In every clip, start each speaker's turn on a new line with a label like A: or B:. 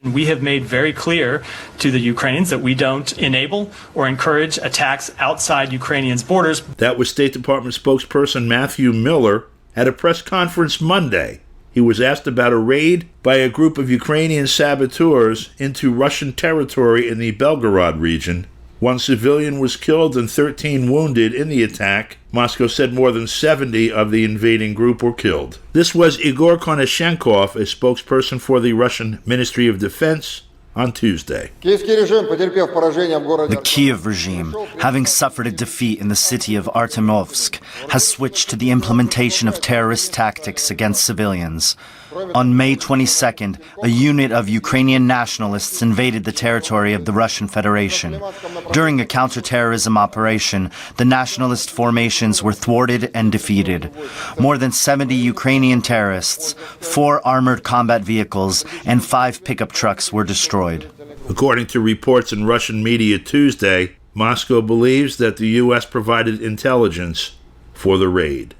A: We have made very clear to the Ukrainians that we don't enable or encourage attacks outside Ukrainians' borders.
B: That was State Department spokesperson Matthew Miller at a press conference Monday. He was asked about a raid by a group of Ukrainian saboteurs into Russian territory in the Belgorod region. One civilian was killed and 13 wounded in the attack. Moscow said more than 70 of the invading group were killed. This was Igor Konashenkov, a spokesperson for the Russian Ministry of Defense, on Tuesday.
C: The Kiev regime, having suffered a defeat in the city of Artemovsk, has switched to the implementation of terrorist tactics against civilians. On May 22nd, a unit of Ukrainian nationalists invaded the territory of the Russian Federation. During a counterterrorism operation, the nationalist formations were thwarted and defeated. More than 70 Ukrainian terrorists, 4 armored combat vehicles, and 5 pickup trucks were destroyed.
B: According to reports in Russian media Tuesday, Moscow believes that the U.S. provided intelligence for the raid.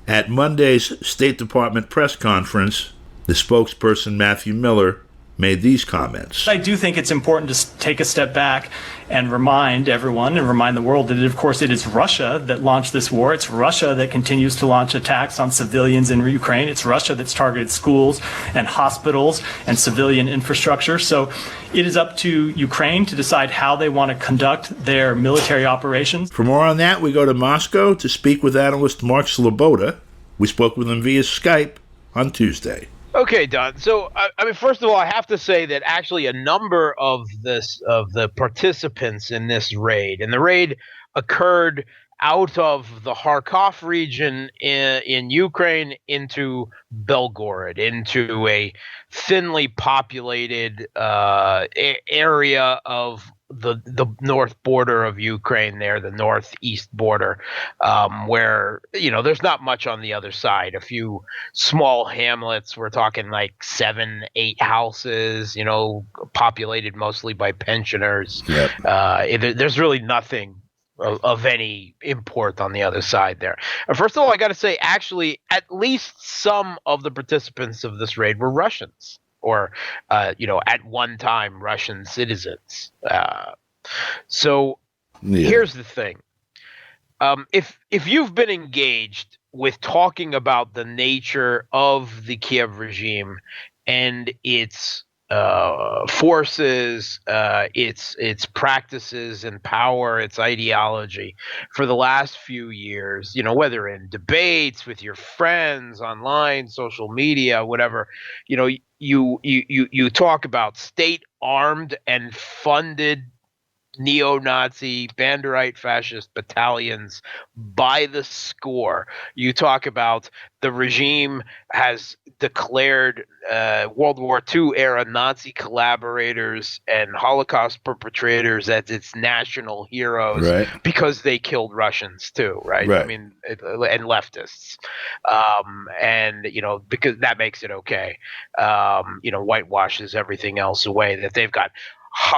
B: At Monday's State Department press conference, the spokesperson Matthew Miller made these comments.
A: I do think it's important to take a step back and remind everyone and remind the world that, of course, it is Russia that launched this war. It's Russia that continues to launch attacks on civilians in Ukraine. It's Russia that's targeted schools and hospitals and civilian infrastructure. So it is up to Ukraine to decide how they want to conduct their military operations.
B: For more on that, we go to Moscow to speak with analyst Mark Sleboda. We spoke with him via Skype on Tuesday.
D: Okay, Don. So, I mean, first of all, I have to say that actually a number of the participants in this raid, and the raid occurred out of the Kharkov region in Ukraine into Belgorod, into a thinly populated area of the north border of Ukraine there, the northeast border, where, you know, there's not much on the other side. A few small hamlets. We're talking like 7, 8 houses, you know, populated mostly by pensioners. Yep. There's really nothing of any import on the other side there. First of all, I got to say, actually, at least some of the participants of this raid were Russians. Or, you know, at one time, Russian citizens. Here's the thing. If you've been engaged with talking about the nature of the Kiev regime and its forces, its practices and power, its ideology for the last few years, you know, whether in debates with your friends, online, social media, whatever, you know, you talk about state-armed and funded neo-Nazi, Banderite fascist battalions by the score. You talk about the regime has declared World War II era Nazi collaborators and Holocaust perpetrators as its national heroes, right, because they killed Russians too, right? I mean, and leftists. And, you know, because that makes it okay. You know, whitewashes everything else away, that they've got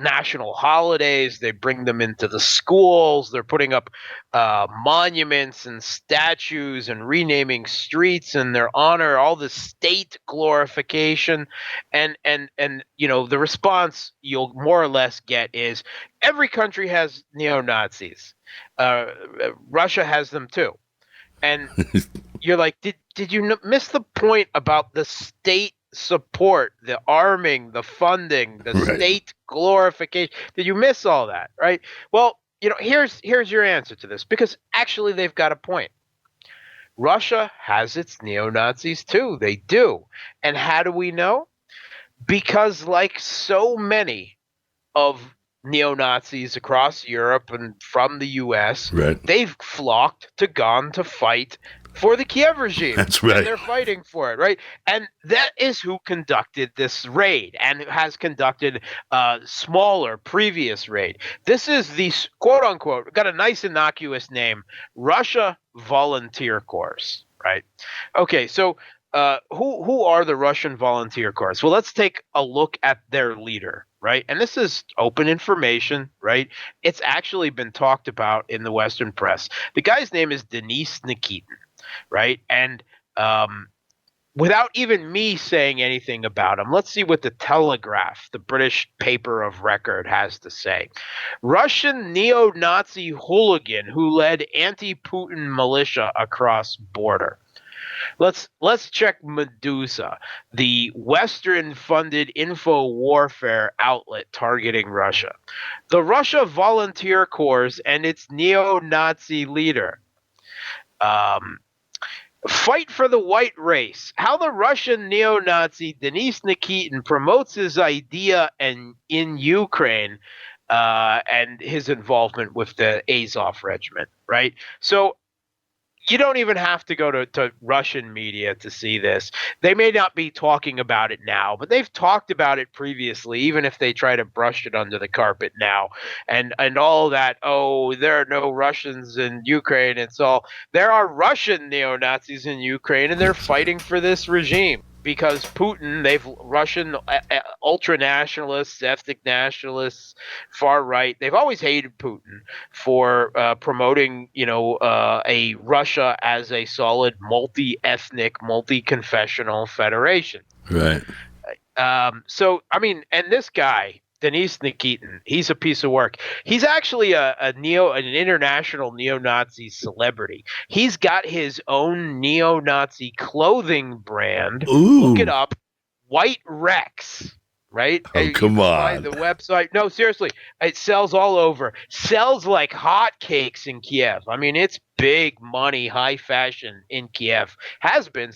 D: national holidays. They bring them into the schools. They're putting up monuments and statues and renaming streets in their honor, all the state glorification. And you know, the response you'll more or less get is every country has neo-Nazis. Russia has them too. And you're like, did you miss the point about the state support, the arming, the funding, the state glorification? Did you miss all that? Right? Well, you know, here's your answer to this, because actually they've got a point. Russia has its neo-Nazis too. They do. And how do we know? Because like so many of neo-Nazis across Europe and from the US, they've gone to fight for the Kiev regime. That's right. And they're fighting for it, right? And that is who conducted this raid and has conducted smaller previous raid. This is the quote-unquote, got a nice innocuous name, Russia Volunteer Corps, right? Okay, so who are the Russian Volunteer Corps? Well, let's take a look at their leader, right? And this is open information, right? It's actually been talked about in the Western press. The guy's name is Denis Nikitin. Right. And without even me saying anything about him, let's see what the Telegraph, the British paper of record, has to say. Russian neo-Nazi hooligan who led anti-Putin militia across border. Let's check Medusa, the Western-funded info warfare outlet targeting Russia. The Russia Volunteer Corps and its neo-Nazi leader. Fight for the white race. How the Russian neo-Nazi Denis Nikitin promotes his idea in Ukraine and his involvement with the Azov Regiment, right? So you don't even have to go to Russian media to see this. They may not be talking about it now, but they've talked about it previously, even if they try to brush it under the carpet now. And all that, oh, there are no Russians in Ukraine. It's all, there are Russian neo-Nazis in Ukraine, and they're fighting for this regime. Because Putin, Russian ultra-nationalists, ethnic nationalists, far right, they've always hated Putin for promoting, a Russia as a solid multi-ethnic, multi-confessional federation.
B: Right.
D: So, I mean, and this guy, Denis Nikitin, he's a piece of work. He's actually an international neo-Nazi celebrity. He's got his own neo-Nazi clothing brand.
B: Ooh.
D: Look it up. White Rex. Right?
B: Oh, come on.
D: The website. No, seriously. It sells all over. Sells like hotcakes in Kiev. I mean, it's big money, high fashion in Kiev. Has been,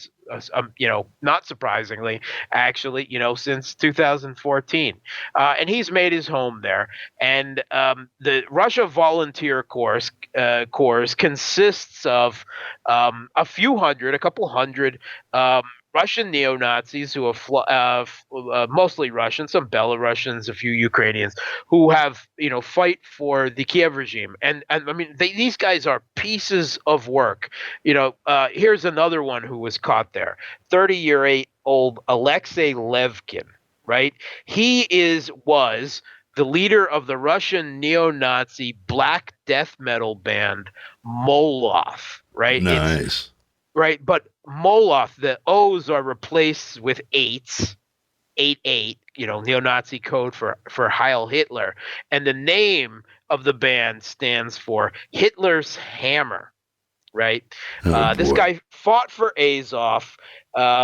D: not surprisingly, actually, since 2014. And he's made his home there. And the Russia Volunteer Corps consists of a couple hundred Russian neo-Nazis who have mostly Russians, some Belarusians, a few Ukrainians, who have fight for the Kiev regime, and I mean these guys are pieces of work. Here's another one who was caught there, 30-year-old Alexei Levkin, right? He was the leader of the Russian neo-Nazi black death metal band Moloth, right?
B: Nice.
D: Right, but Moloth, the O's are replaced with 8s, 88, neo-Nazi code for Heil Hitler. And the name of the band stands for Hitler's Hammer, right? This guy fought for Azov.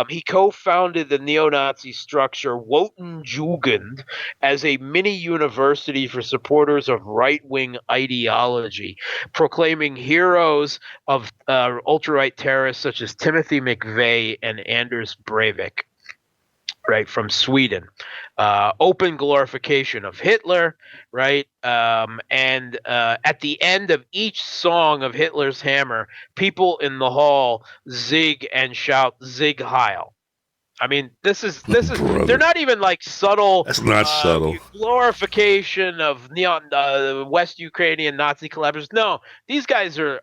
D: He co-founded the neo-Nazi structure Wotan Jugend as a mini university for supporters of right-wing ideology, proclaiming heroes of ultra-right terrorists such as Timothy McVeigh and Anders Breivik, right, from Sweden. Open glorification of Hitler, right? And at the end of each song of Hitler's Hammer, people in the hall zig and shout "Zig Heil." I mean, this is they're not even like subtle.
B: That's not subtle.
D: Glorification of West Ukrainian Nazi collaborators. No, these guys are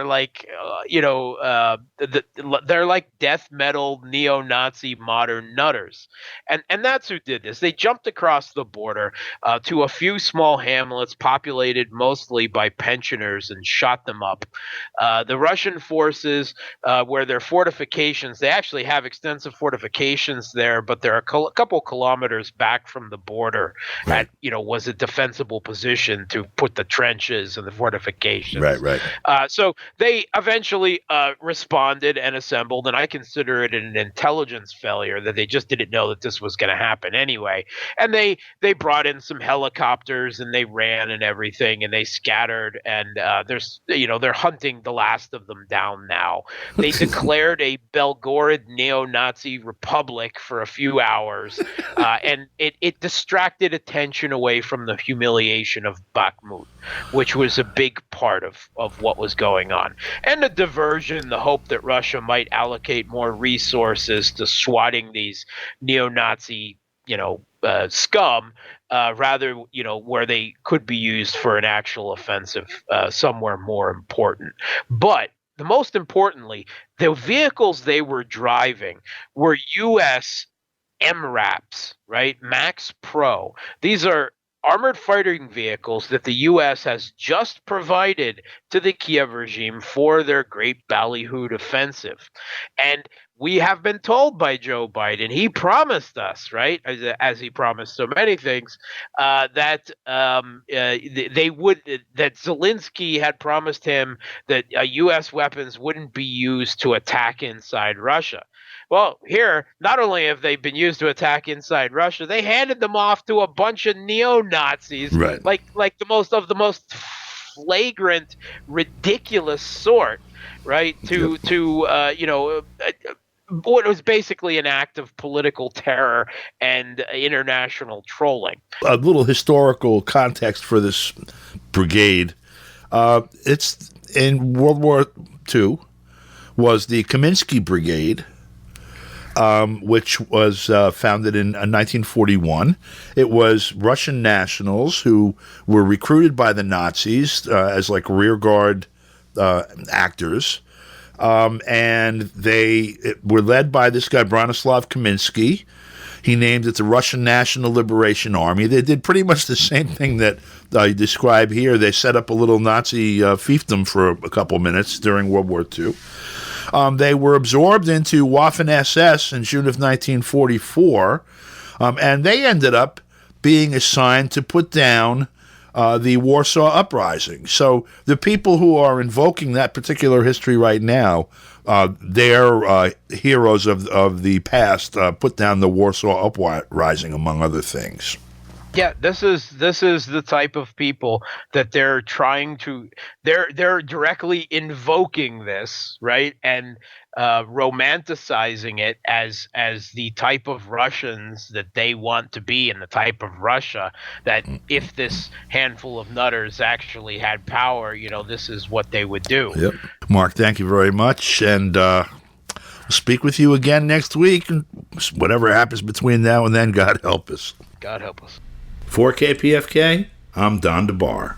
D: like they're like death metal neo-Nazi modern nutters, and that's who did this. They jumped across the border to a few small hamlets populated mostly by pensioners and shot them up. The Russian forces, where their fortifications, they actually have extensive fortifications there, but they're a couple kilometers back from the border.
B: Right.
D: Was a defensible position to put the trenches and the fortifications.
B: Right.
D: So they eventually responded and assembled, and I consider it an intelligence failure that they just didn't know that this was going to happen anyway. And they brought in some helicopters and they ran and everything, and they scattered, and they're hunting the last of them down now. They declared a Belgorod neo-Nazi republic for a few hours, and it distracted attention away from the humiliation of Bakhmut, which was a big part of what was going on, and the diversion, the hope that Russia might allocate more resources to swatting these neo-Nazi scum, rather, where they could be used for an actual offensive somewhere more important. But the most importantly, the vehicles they were driving were U.S. Mraps, right? Max Pro. These are armored fighting vehicles that the U.S. has just provided to the Kiev regime for their great ballyhooed offensive. And we have been told by Joe Biden, he promised us, right, as he promised so many things, that that Zelensky had promised him that U.S. weapons wouldn't be used to attack inside Russia. Well, here, not only have they been used to attack inside Russia, they handed them off to a bunch of neo-Nazis,
B: Right.
D: like the most flagrant, ridiculous sort, right? What was basically an act of political terror and international trolling.
B: A little historical context for this brigade. It's in World War II was the Kaminsky Brigade, which was founded in 1941. It was Russian nationals who were recruited by the Nazis as like rear guard actors. And they were led by this guy, Bronislav Kaminsky. He named it the Russian National Liberation Army. They did pretty much the same thing that I describe here. They set up a little Nazi fiefdom for a couple minutes during World War II. They were absorbed into Waffen-SS in June of 1944, and they ended up being assigned to put down the Warsaw Uprising. So the people who are invoking that particular history right now, they're heroes of the past, put down the Warsaw Uprising, among other things.
D: Yeah, this is the type of people that they're trying to they're directly invoking this, right? And romanticizing it as the type of Russians that they want to be, and the type of Russia that if this handful of nutters actually had power, this is what they would do.
B: Yep. Mark, thank you very much, and we'll speak with you again next week. And whatever happens between now and then, God help us.
D: God help us.
B: For KPFK, I'm Don DeBar.